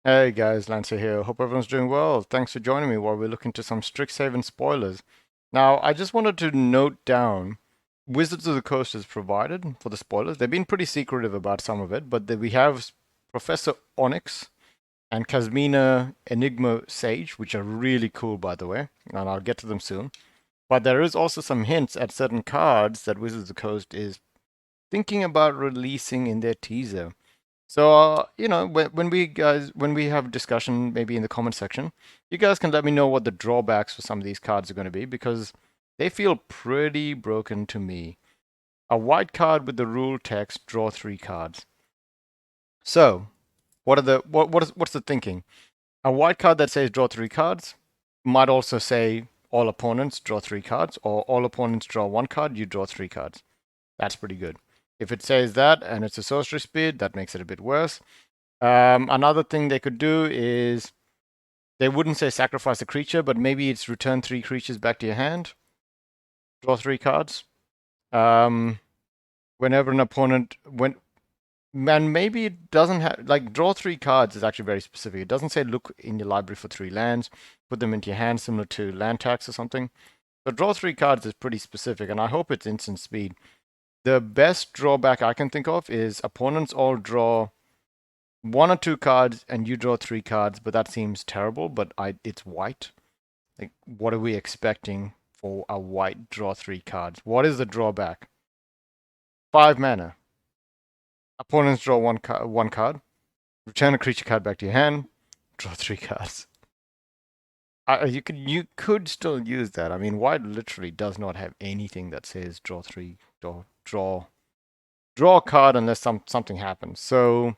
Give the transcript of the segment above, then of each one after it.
Hey guys, Lancer here. Hope everyone's doing well. Thanks for joining me while we look into some Strixhaven spoilers. Now, I just wanted to note down Wizards of the Coast is provided for the spoilers. They've been pretty secretive about some of it, but we have Professor Onyx and Casmina Enigma Sage, which are really cool, by the way, and I'll get to them soon. But there is also some hints at certain cards that Wizards of the Coast is thinking about releasing in their teaser. So, when we have discussion, maybe in the comment section, you guys can let me know what the drawbacks for some of these cards are going to be because they feel pretty broken to me. A white card with the rule text, draw 3 cards. So, what's the thinking? A white card that says draw 3 cards might also say all opponents draw 3 cards, or all opponents draw 1 card, you draw 3 cards. That's pretty good. If it says that and it's a sorcery speed, that makes it a bit worse. Another thing they could do is they wouldn't say sacrifice a creature, but maybe it's return 3 creatures back to your hand, draw 3 cards. Um, Whenever an opponent and maybe it doesn't have like draw 3 cards is actually very specific. It doesn't say look in your library for 3 lands, put them into your hand, similar to land tax or something. But draw 3 cards is pretty specific, and I hope it's instant speed. The best drawback I can think of is opponents all draw 1 or 2 cards and you draw 3 cards, but that seems terrible. But it's white. Like, what are we expecting for a white draw 3 cards? What is the drawback? 5 mana. Opponents draw one card. Return a creature card back to your hand. Draw 3 cards. You could still use that. I mean, white literally does not have anything that says draw a card unless something happens. So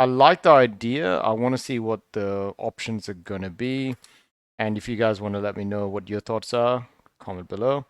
I like the idea. I want to see what the options are gonna be. And if you guys want to let me know what your thoughts are, comment below.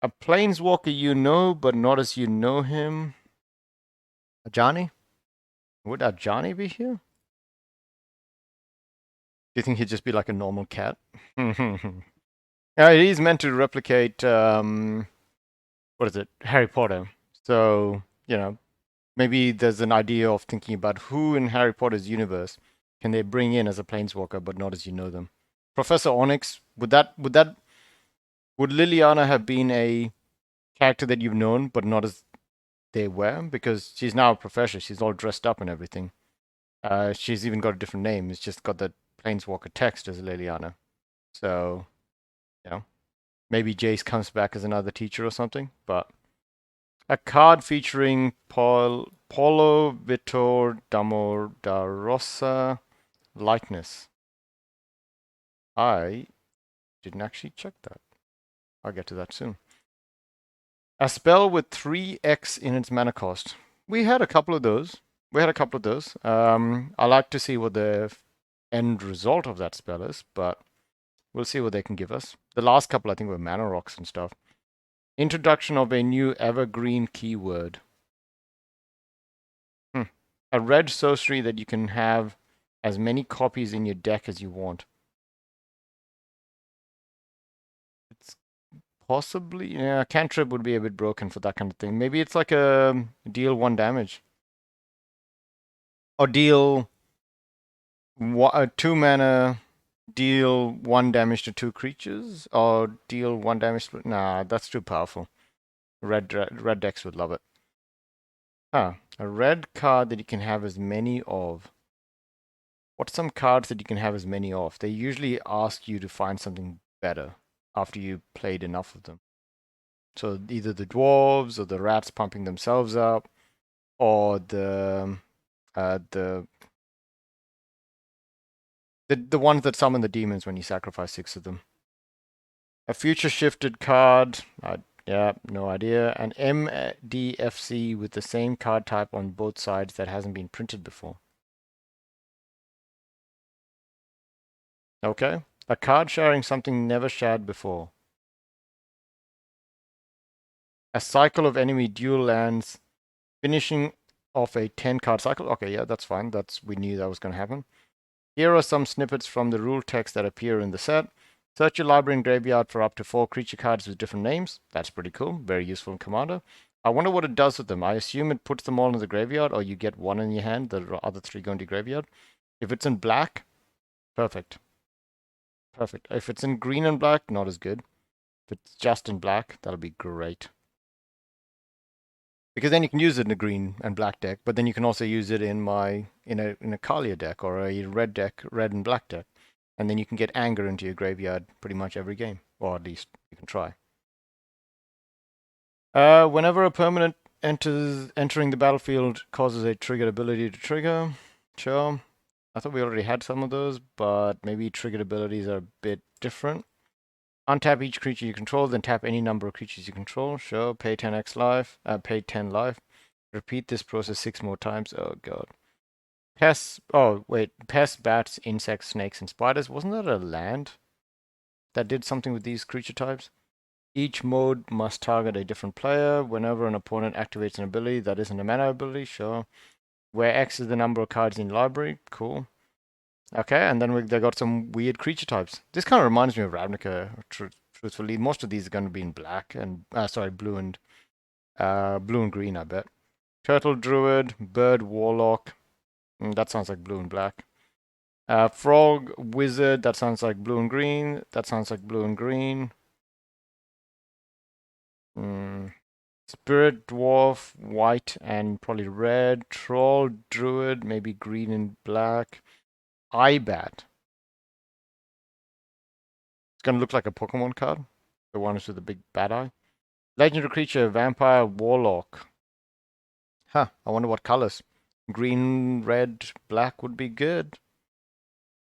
A planeswalker you know, but not as you know him. Ajani? Would Ajani be here? Do you think he'd just be like a normal cat? Yeah, he's meant to replicate, what is it? Harry Potter. So, maybe there's an idea of thinking about who in Harry Potter's universe can they bring in as a planeswalker, but not as you know them. Professor Onyx, would Liliana have been a character that you've known, but not as they were? Because she's now a professor. She's all dressed up and everything. She's even got a different name. It's just got the Planeswalker text as Liliana. So, you know, maybe Jace comes back as another teacher or something. But a card featuring Paulo Vitor Damor da Rosa Lightness. I didn't actually check that. I'll get to that soon. A spell with 3x in its mana cost. We had a couple of those. I like to see what the end result of that spell is, but we'll see what they can give us. The last couple, I think, were mana rocks and stuff. Introduction of a new evergreen keyword. A red sorcery that you can have as many copies in your deck as you want. It's possibly, yeah, cantrip would be a bit broken for that kind of thing. Maybe it's like a deal 1 damage. Or deal 2 mana, deal 1 damage to 2 creatures, or deal 1 damage to... Nah, that's too powerful. Red decks would love it. Huh. A red card that you can have as many of. What's some cards that you can have as many of? They usually ask you to find something better after you played enough of them. So either the dwarves or the rats pumping themselves up, or the ones that summon the demons when you sacrifice 6 of them. A future shifted card. Yeah, no idea. An MDFC with the same card type on both sides that hasn't been printed before. Okay. A card sharing something never shared before. A cycle of enemy dual lands, finishing off a 10-card cycle. Okay, yeah, that's fine. We knew that was going to happen. Here are some snippets from the rule text that appear in the set. Search your library and graveyard for up to 4 creature cards with different names. That's pretty cool. Very useful in Commander. I wonder what it does with them. I assume it puts them all in the graveyard, or you get 1 in your hand, the other 3 go into graveyard. If it's in black, perfect. Perfect. If it's in green and black, not as good. If it's just in black, that'll be great. Because then you can use it in a green and black deck, but then you can also use it in a Kalia deck or a red deck, red and black deck. And then you can get anger into your graveyard pretty much every game. Or at least you can try. Whenever a permanent entering the battlefield causes a triggered ability to trigger. Sure. I thought we already had some of those, but maybe triggered abilities are a bit different. Untap each creature you control, then tap any number of creatures you control. Sure. Pay 10x life. Pay 10 life. Repeat this process 6 more times. Oh god. Pests. Oh wait. Pests, bats, insects, snakes, and spiders. Wasn't that a land that did something with these creature types? Each mode must target a different player. Whenever an opponent activates an ability that isn't a mana ability, sure. Where X is the number of cards in the library, cool. Okay, and then they got some weird creature types. This kind of reminds me of Ravnica, truthfully. Most of these are going to be in black and, sorry, blue and green, I bet. Turtle Druid, Bird Warlock. That sounds like blue and black. Frog Wizard, that sounds like blue and green. That sounds like blue and green. Spirit Dwarf, white and probably red. Troll Druid, maybe green and black. Bat. It's gonna look like a Pokemon card. The one with the big bad eye. Legendary creature, Vampire Warlock. Huh, I wonder what colors. Green, red, black would be good.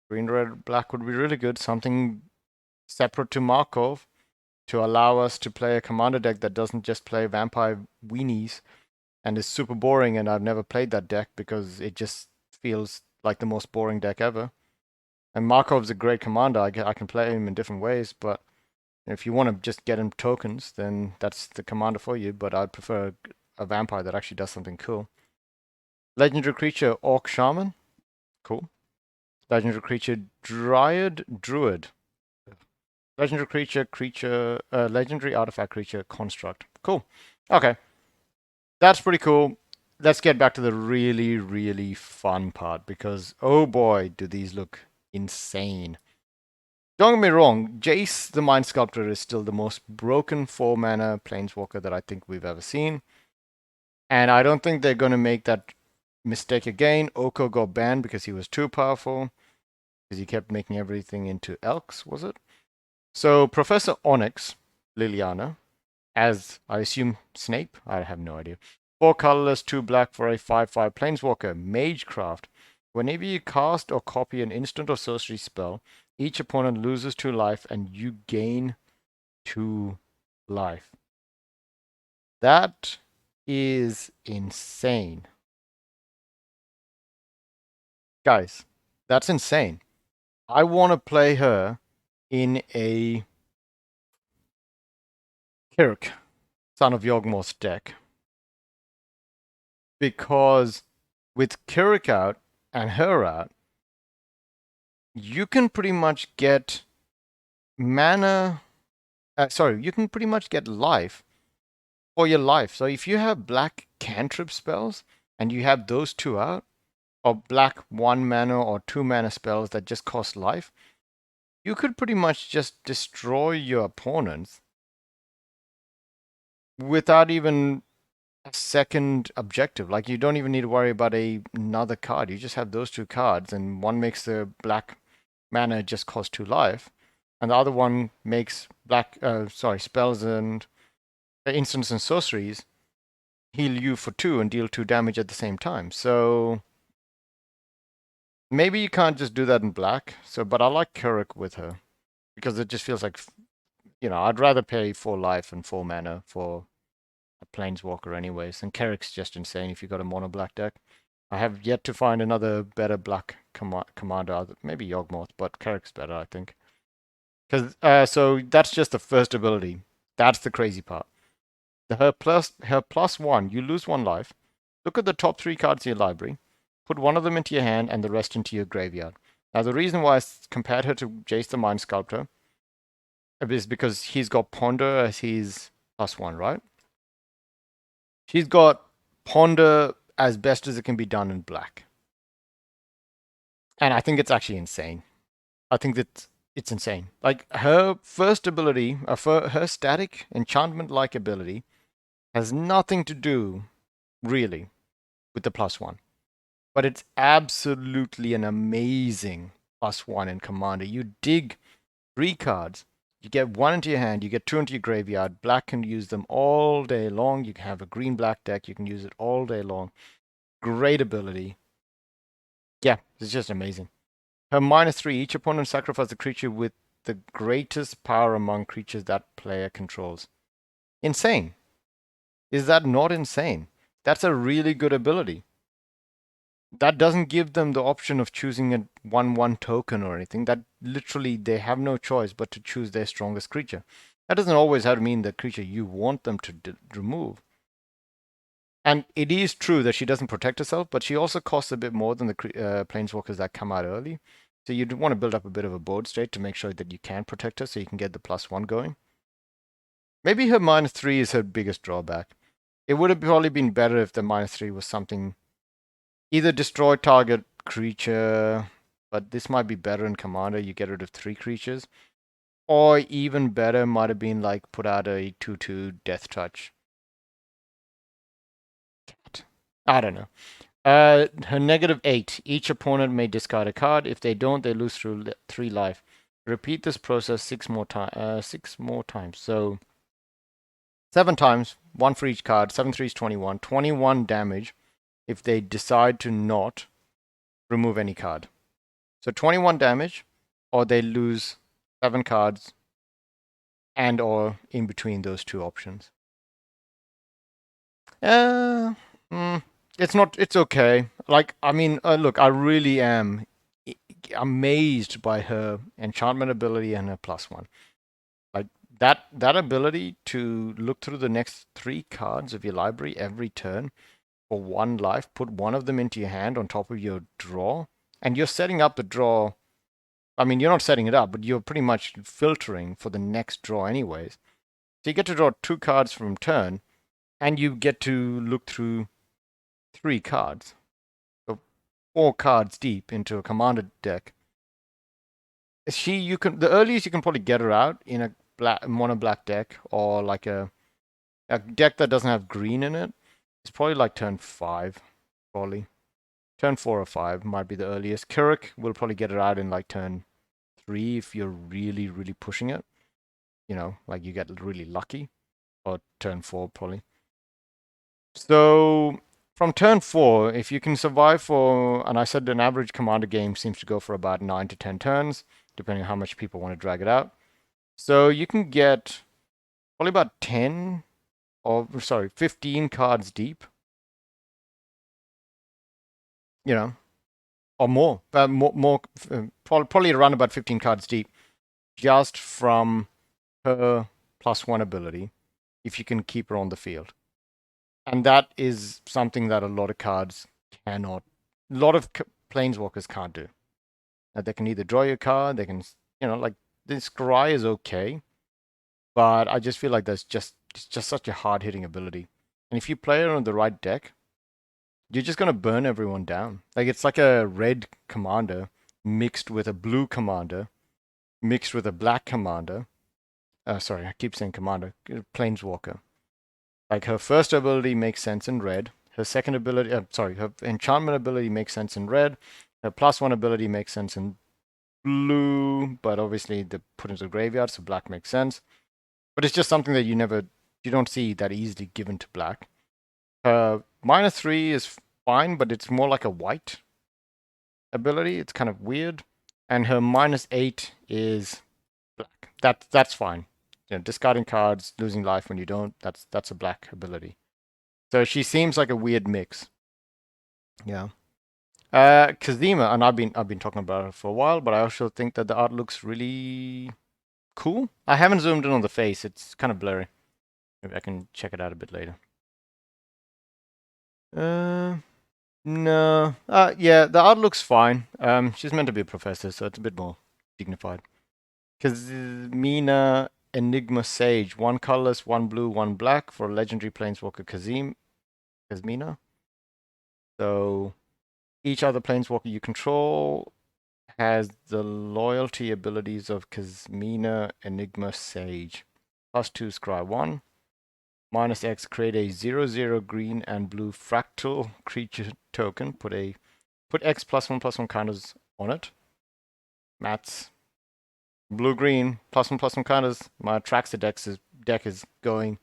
Green, red, black would be really good. Something separate to Markov to allow us to play a commander deck that doesn't just play vampire weenies and is super boring, and I've never played that deck because it just feels like the most boring deck ever. And Markov's a great commander. I can play him in different ways, but if you want to just get him tokens, then that's the commander for you. But I'd prefer a vampire that actually does something cool. Legendary creature, Orc Shaman. Cool. Legendary creature, Dryad Druid. Legendary artifact creature, Construct. Cool. Okay. That's pretty cool. Let's get back to the really, really fun part because, oh boy, do these look insane. Don't get me wrong, Jace the Mind Sculptor is still the most broken 4 mana planeswalker that I think we've ever seen. And I don't think they're going to make that mistake again. Oko got banned because he was too powerful, because he kept making everything into Elks, was it? So Professor Onyx Liliana, as I assume Snape, I have no idea. 4 colorless, 2 black for a 5/5 planeswalker, Magecraft. Whenever you cast or copy an instant or sorcery spell, each opponent loses 2 life and you gain 2 life. That is insane. Guys, that's insane. I want to play her in a Kirk, Son of Yawgmoth deck. Because with Kirk out and her out, you can pretty much get mana. You can pretty much get life for your life. So if you have black cantrip spells and you have those 2 out, or black 1 mana or 2 mana spells that just cost life, you could pretty much just destroy your opponents without even a second objective. Like you don't even need to worry about another card. You just have those 2 cards, and one makes the black mana just cost 2 life, and the other one makes spells and instants and sorceries heal you for 2 and deal 2 damage at the same time. So maybe you can't just do that in black. But I like Kuruk with her because it just feels like, I'd rather pay 4 life and 4 mana for a planeswalker anyways. And Kerrick's just insane if you got a mono black deck. I have yet to find another better black commander. Maybe Yawgmoth, but Kerrick's better, I think. So that's just the first ability. That's the crazy part. Her plus 1, you lose 1 life. Look at the top 3 cards in your library. Put one of them into your hand and the rest into your graveyard. Now, the reason why I compared her to Jace the Mind Sculptor is because he's got Ponder as his plus 1, right? She's got Ponder as best as it can be done in black. And I think it's actually insane. I think that it's insane. Like her first ability, her static enchantment-like ability, has nothing to do really with the +1, but it's absolutely an amazing +1 in Commander. You dig 3 cards, you get 1 into your hand, you get 2 into your graveyard. Black can use them all day long. You can have a green-black deck, you can use it all day long. Great ability. Yeah, it's just amazing. Her -3, each opponent sacrifices a creature with the greatest power among creatures that player controls. Insane. Is that not insane? That's a really good ability. That doesn't give them the option of choosing a 1/1 token or anything. That literally they have no choice but to choose their strongest creature. That doesn't always have to mean the creature you want them to remove. And it is true that she doesn't protect herself, but she also costs a bit more than the planeswalkers that come out early. So you'd want to build up a bit of a board state to make sure that you can protect her so you can get the +1 going. Maybe her -3 is her biggest drawback. It would have probably been better if the -3 was something either destroy target creature, but this might be better in Commander. You get rid of 3 creatures. Or even better might have been like put out a 2/2 Death Touch. I don't know. Her -8. Each opponent may discard a card. If they don't, they lose through 3 life. Repeat this process 6 more times. 6 more times. So 7 times, 1 for each card. 7 3 is 21. 21 damage if they decide to not remove any card. So 21 damage, or they lose 7 cards, and or in between those 2 options. Uh, it's not. It's okay. Like I mean, look, I really am amazed by her enchantment ability and her +1. Like that ability to look through the next 3 cards of your library every turn for 1 life, put 1 of them into your hand on top of your draw, and you're setting up the draw. I mean, you're not setting it up, but you're pretty much filtering for the next draw anyways. So you get to draw 2 cards from turn, and you get to look through 3 cards. So 4 cards deep into a commander deck. The earliest you can probably get her out in a mono black deck, or like a deck that doesn't have green in it. It's probably like turn 5, probably. Turn 4 or 5 might be the earliest. Kirk will probably get it out in like turn 3 if you're really, really pushing it. You know, like you get really lucky. Or turn 4 probably. So from turn 4, if you can survive for, and I said an average commander game seems to go for about 9 to 10 turns, depending on how much people want to drag it out. So you can get probably about 10, or sorry, 15 cards deep. You know, or more, probably around about 15 cards deep, just from her +1 ability, if you can keep her on the field. And that is something that a lot of cards cannot, a lot of planeswalkers can't do. They can either draw your card, they can, like this Scry is okay, but I just feel like it's just such a hard hitting ability. And if you play it on the right deck, you're just gonna burn everyone down. Like it's like a red commander mixed with a blue commander, mixed with a black commander. Sorry, I keep saying commander, planeswalker. Like her first ability makes sense in red. Her second ability, her enchantment ability makes sense in red. Her +1 ability makes sense in blue, but obviously they put into the graveyard, so black makes sense. But it's just something that you don't see that easily given to black. Her -3 is fine, but it's more like a white ability. It's kind of weird. And her -8 is black. That's fine. Discarding cards, losing life when you don't, that's a black ability. So she seems like a weird mix. Yeah. Kazima, and I've been talking about her for a while, but I also think that the art looks really cool. I haven't zoomed in on the face, it's kind of blurry. Maybe I can check it out a bit later. No. Yeah, the art looks fine. She's meant to be a professor, so it's a bit more dignified. Because Mina, Enigma Sage, 1 colorless, 1 blue, 1 black for legendary planeswalker Kazmina. So each other planeswalker you control has the loyalty abilities of Mina, Enigma, Sage. +2 scry 1. -X, create a 0/0 green and blue fractal creature token. Put X +1/+1 counters on it. Mats. Blue-green, +1/+1 counters. My Traxxas deck is going.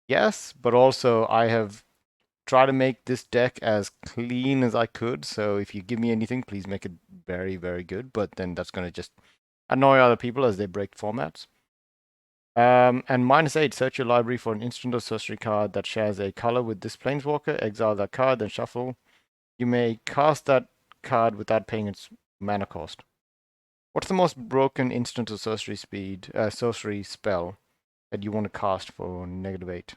Yes, but also I have tried to make this deck as clean as I could. So if you give me anything, please make it very, very good. But then that's going to just annoy other people as they break formats. And -8, search your library for an instant or sorcery card that shares a color with this planeswalker. Exile that card, then shuffle. You may cast that card without paying its mana cost. What's the most broken instant or sorcery spell that you want to cast for -8?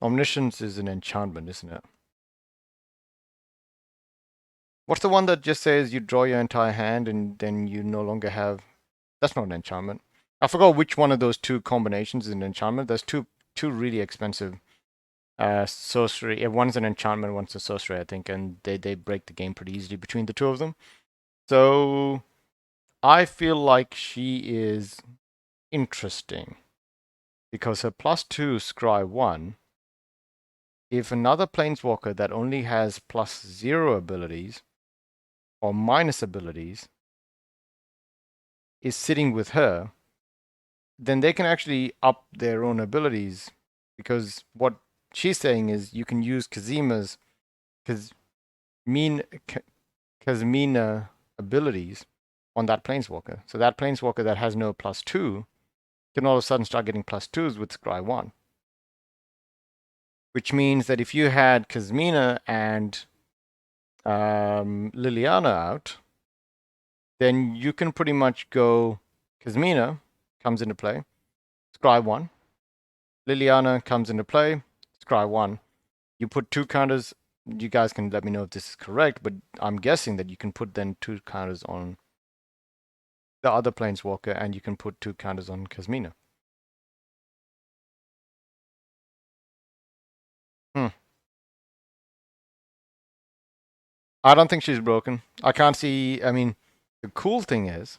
Omniscience is an enchantment, isn't it? What's the one that just says you draw your entire hand and then you no longer have... That's not an enchantment. I forgot which one of those two combinations is an enchantment. There's two really expensive sorcery. One's an enchantment, one's a sorcery, I think, and they break the game pretty easily between the two of them. So I feel like she is interesting because her +2 scry 1, if another planeswalker that only has +0 abilities or minus abilities is sitting with her, then they can actually up their own abilities, because what she's saying is you can use Kazima's Mina abilities on that planeswalker. So that planeswalker that has no +2 can all of a sudden start getting +2s with scry 1. Which means that if you had Kazmina and Liliana out, then you can pretty much go Kazmina comes into play, scry 1. Liliana comes into play, scry 1. You put 2 counters. You guys can let me know if this is correct, but I'm guessing that you can put then 2 counters on the other planeswalker and you can put 2 counters on Kazmina. I don't think she's broken. I can't see... I mean, the cool thing is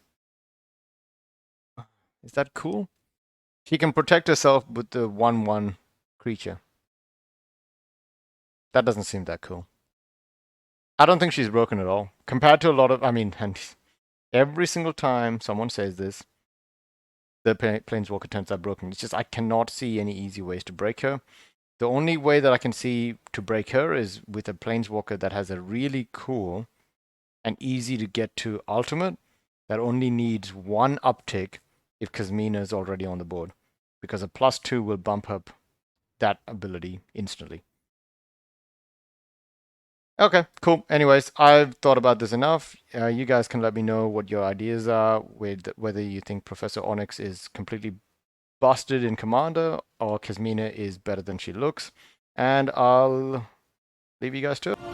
that cool? She can protect herself with the 1/1 creature. That doesn't seem that cool. I don't think she's broken at all. Compared to a lot of... I mean, and every single time someone says this, the planeswalker turns out broken. It's just I cannot see any easy ways to break her. The only way that I can see to break her is with a planeswalker that has a really cool and easy to get to ultimate that only needs 1 uptick if Kazmina is already on the board, because a +2 will bump up that ability instantly. Okay, cool. Anyways, I've thought about this enough. You guys can let me know what your ideas are, with whether you think Professor Onyx is completely busted in Commander or Kazmina is better than she looks. And I'll leave you guys to it.